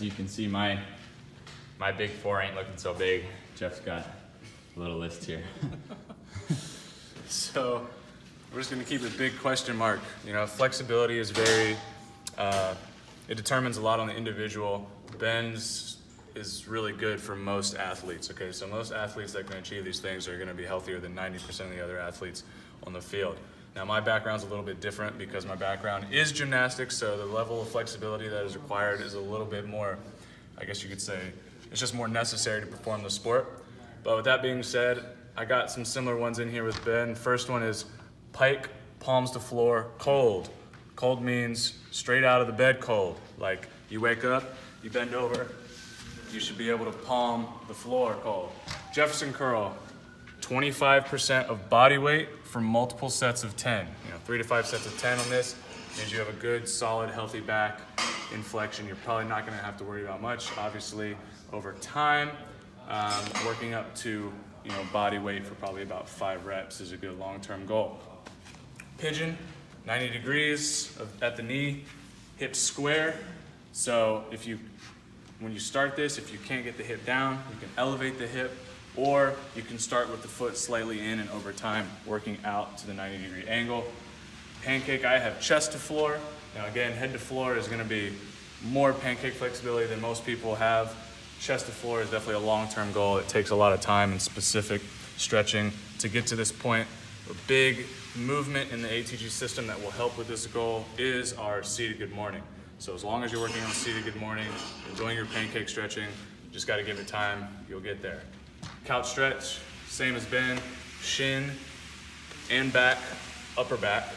You can see my big four ain't looking so big. Jeff's got a little list here. So we're just gonna keep a big question mark. You know, flexibility is very, it determines a lot on the individual. Bends is really good for most athletes, okay? So most athletes that can achieve these things are gonna be healthier than 90% of the other athletes on the field. Now my background's a little bit different because my background is gymnastics, so the level of flexibility that is required is a little bit more, I guess you could say, it's just more necessary to perform the sport. But with that being said, I got some similar ones in here with Ben. First one is pike, palms to floor, cold. Cold means straight out of the bed cold. Like you wake up, you bend over, you should be able to palm the floor cold. Jefferson curl, 25% of body weight for multiple sets of 10. You know, 3 to 5 sets of 10 on this means you have a good, solid, healthy back in flexion. You're probably not gonna have to worry about much. Obviously, over time, working up to body weight for probably about 5 reps is a good long-term goal. Pigeon, 90 degrees at the knee, hips square. So when you start this, if you can't get the hip down, you can elevate the hip, or you can start with the foot slightly in and over time working out to the 90-degree angle. Pancake, I have chest to floor. Now again, head to floor is gonna be more pancake flexibility than most people have. Chest to floor is definitely a long-term goal. It takes a lot of time and specific stretching to get to this point. A big movement in the ATG system that will help with this goal is our seated good morning. So as long as you're working on seated good morning, enjoying your pancake stretching, just gotta give it time, you'll get there. Couch stretch, same as Ben, shin and back, upper back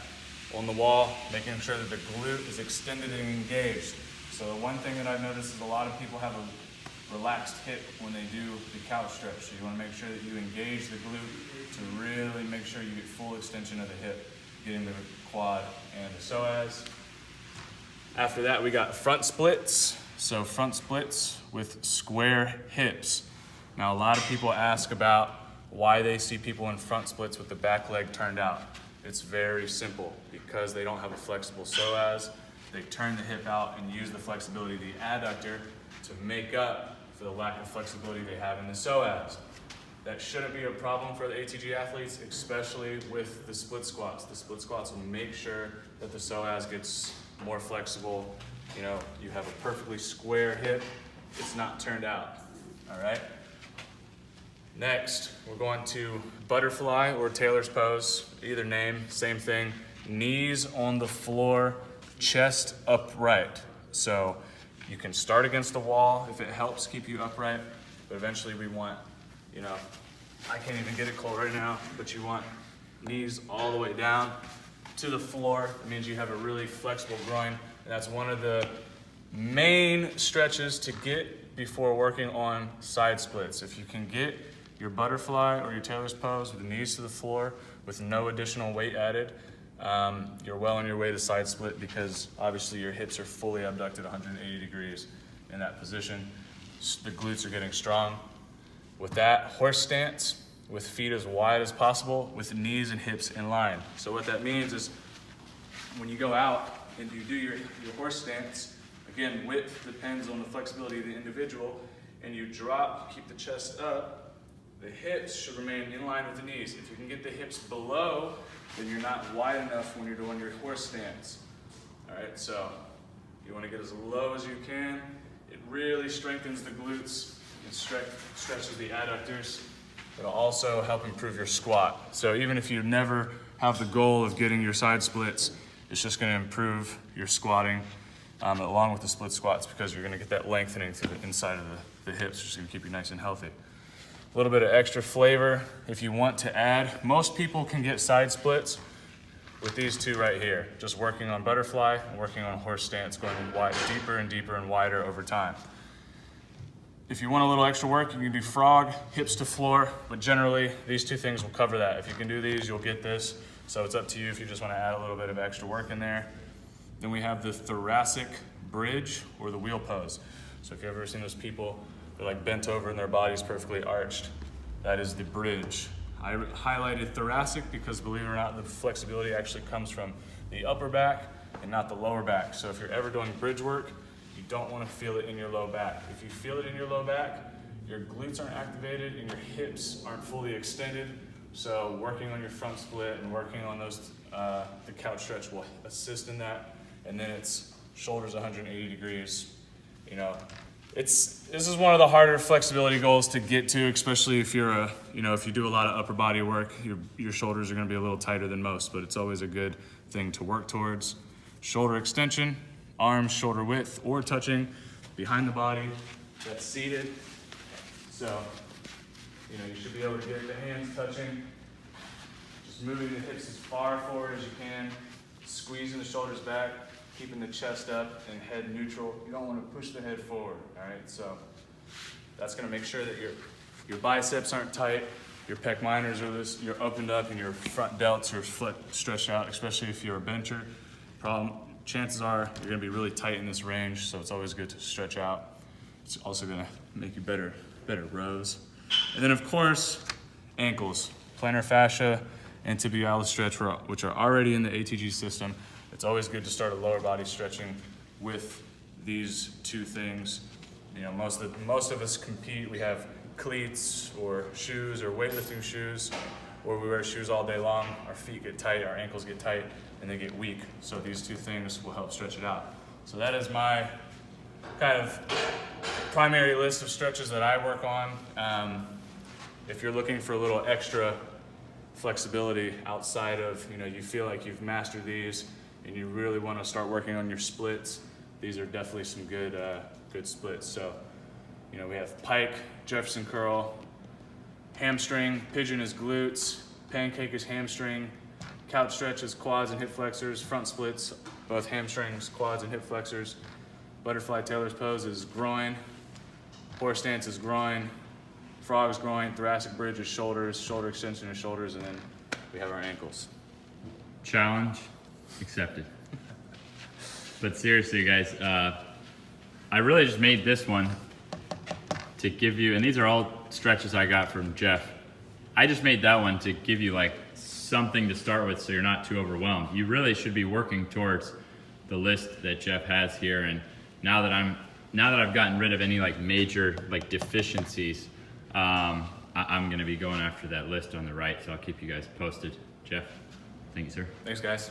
on the wall, making sure that the glute is extended and engaged. So the one thing that I've noticed is a lot of people have a relaxed hip when they do the couch stretch. So you want to make sure that you engage the glute to really make sure you get full extension of the hip, getting the quad and the psoas. After that, we got front splits. So front splits with square hips. Now, a lot of people ask about why they see people in front splits with the back leg turned out. It's very simple. Because they don't have a flexible psoas, they turn the hip out and use the flexibility of the adductor to make up for the lack of flexibility they have in the psoas. That shouldn't be a problem for the ATG athletes, especially with the split squats. The split squats will make sure that the psoas gets more flexible. You know, you have a perfectly square hip. It's not turned out, all right? Next, we're going to butterfly or Taylor's pose, either name, same thing. Knees on the floor, chest upright. So you can start against the wall if it helps keep you upright, but eventually we want, I can't even get it cold right now, but you want knees all the way down to the floor. It means you have a really flexible groin, and that's one of the main stretches to get before working on side splits. If you can get your butterfly or your Taylor's pose with the knees to the floor with no additional weight added, you're well on your way to side split because obviously your hips are fully abducted 180 degrees in that position. The glutes are getting strong. With that, horse stance with feet as wide as possible with knees and hips in line. So what that means is when you go out and you do your horse stance, again, width depends on the flexibility of the individual, and you drop, keep the chest up, the hips should remain in line with the knees. If you can get the hips below, then you're not wide enough when you're doing your horse stance. All right, so you want to get as low as you can. It really strengthens the glutes and stretches the adductors. It'll also help improve your squat. So even if you never have the goal of getting your side splits, it's just going to improve your squatting along with the split squats because you're going to get that lengthening to the inside of the hips, which is going to keep you nice and healthy. A little bit of extra flavor if you want to add. Most people can get side splits with these two right here, just working on butterfly and working on horse stance, going wide, deeper and deeper and wider over time. If you want a little extra work, you can do frog, hips to floor, but generally these two things will cover that. If you can do these, you'll get this. So it's up to you if you just want to add a little bit of extra work in there. Then we have the thoracic bridge or the wheel pose. So if you've ever seen those people, they're like bent over and their body's perfectly arched. That is the bridge. I highlighted thoracic because believe it or not, the flexibility actually comes from the upper back and not the lower back. So if you're ever doing bridge work, you don't want to feel it in your low back. If you feel it in your low back, your glutes aren't activated and your hips aren't fully extended. So working on your front split and working on those, the couch stretch will assist in that. And then it's shoulders 180 degrees. You know, this is one of the harder flexibility goals to get to, especially if you're if you do a lot of upper body work, your shoulders are going to be a little tighter than most, but it's always a good thing to work towards. Shoulder extension, arms shoulder width or touching behind the body. That's seated. So, you should be able to get the hands touching. Just moving the hips as far forward as you can, squeezing the shoulders back, keeping the chest up and head neutral. You don't want to push the head forward, all right? So that's going to make sure that your biceps aren't tight, your pec minors are you're opened up, and your front delts are stretched out, especially if you're a bencher. Chances are you're going to be really tight in this range, so it's always good to stretch out. It's also going to make you better rows. And then of course, ankles, plantar fascia and tibialis stretch, which are already in the ATG system. It's always good to start a lower body stretching with these two things. Most of us compete. We have cleats or shoes or weightlifting shoes, or we wear shoes all day long. Our feet get tight, our ankles get tight, and they get weak. So these two things will help stretch it out. So that is my kind of primary list of stretches that I work on. If you're looking for a little extra flexibility outside of, you feel like you've mastered these and you really want to start working on your splits, these are definitely some good splits. So, we have pike, Jefferson curl, hamstring, pigeon is glutes, pancake is hamstring, couch stretch is quads and hip flexors, front splits, both hamstrings, quads, and hip flexors. Butterfly Taylor's pose is groin, horse stance is groin, frog's groin, thoracic bridge is shoulders, shoulder extension is shoulders, and then we have our ankles. Challenge accepted. But seriously, guys, I really just made this one to give you, and these are all stretches I got from Jeff. I just made that one to give you like something to start with so you're not too overwhelmed. You really should be working towards the list that Jeff has here, and now that I've gotten rid of any like major like deficiencies, I'm gonna be going after that list on the right, so I'll keep you guys posted. Jeff, thank you, sir. Thanks, guys.